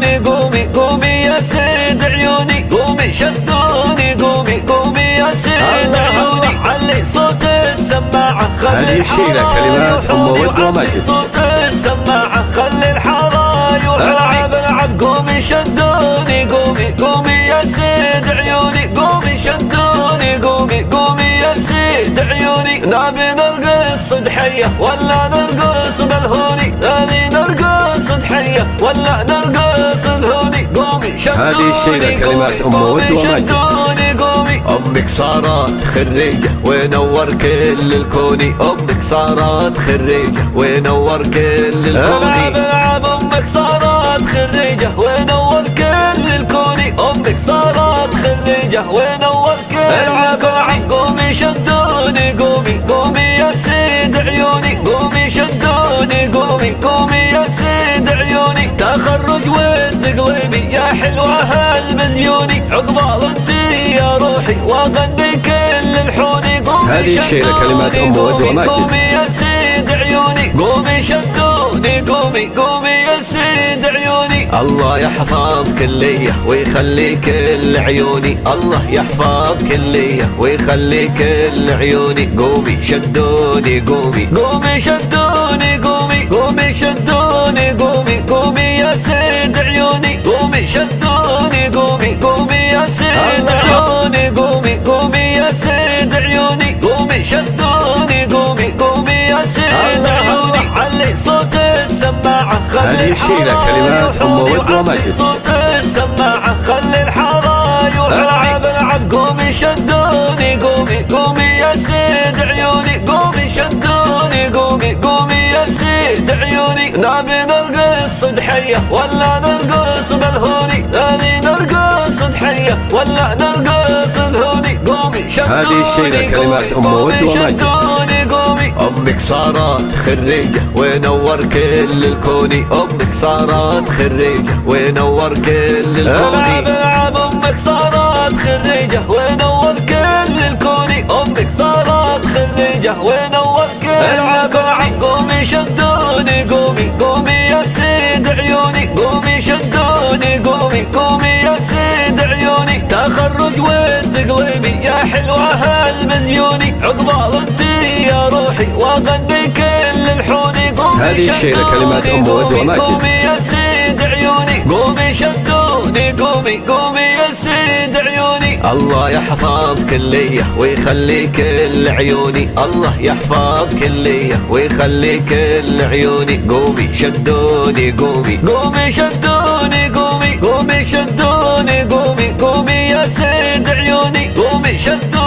شدوني قومي قومي يا سيد عيوني، قومي شدوني قومي قومي يا سيد عيوني. علي صوت السماعة هذه الشيلة كلمات أم ود ومجد. صوت السماعة خلي الحارة يلعب العب. قومي شدوني قومي قومي يا سيد عيوني، قومي شدوني قومي قومي يا سيد عيوني. نبي نرقص ضحية ولا نرقص بالهوني، نبي نرقص ضحية ولا نرقص بالهوني. قومي شدوني هذه الشيلة كلمات أم ود ومجد. قومي أمك صارت خريجة ونور كل الكوني، أمك صارت خريجة ونور كل الكوني. العب أمك صارت خريجة ونور كل الكوني، أمك صارت خريجة ونور كل الكوني. قومي شدوني قومي قومي يا سيد عيوني، قومي شدوني قومي قومي يا سيد عيوني. تخرج ود قلبي يا حلوة هالمزيوني، عقبال انتي يا روحي واغني كل الحوني. هذه الشيلة كلمات أم ود ومجد. قومي يا سيد عيوني، قومي شدوني قومي قومي يا سيد عيوني. الله يحفظك ليا ويخلي كل عيوني، الله يحفظك ليا ويخلي كل عيوني. قومي شدوني قومي قومي شدوني قومي قومي شدوني قومي قومي يا سيد عيوني، قومي شدوني قومي قومي يا سيد عيوني، قومي قومي يا سيد عيوني، قومي شدوني قومي قومي يا سيد عيوني. علي صوت السماعة هذه الشيلة كلمات أم ود ومجد. صوت السماعة خلي الحارة يلعب العب. قومي شدوني قومي قومي يا سيد عيوني، قومي شدوني قومي قومي يا سيد عيوني. نبي نرقص ضحية ولا نرقص بالهوني، نبي نرقص ضحية ولا نرقص بالهوني. قومي شدوني هذه الشيلة كلمات أم ود ومجد. قومي أمك صارت خريجة ونور كل الكوني، أمك صارت خريجة ونور كل الكوني. العب أمك صارت خريجة ونور كل الكوني، أمك صارت خريجة ونور كل الكوني. قومي شدوني قومي قومي يا سيد عيوني، قومي شدوني قومي قومي يا سيد عيوني. تخرج ود قلبي يا حلوة هالمزيوني، عقبال انتي يا روحي واغني كل الحوني. هذه الشيلة كلمات أم ود ومجد. قومي يا سيد عيوني، قومي شدوني قومي قومي يا سيد عيوني. الله يحفظك ليا ويخلي كل عيوني، الله يحفظك ليا ويخلي كل عيوني. قومي شدوني قومي قومي شدوني قومي قومي شدوني قومي قومي يا سيد عيوني، قومي شدوني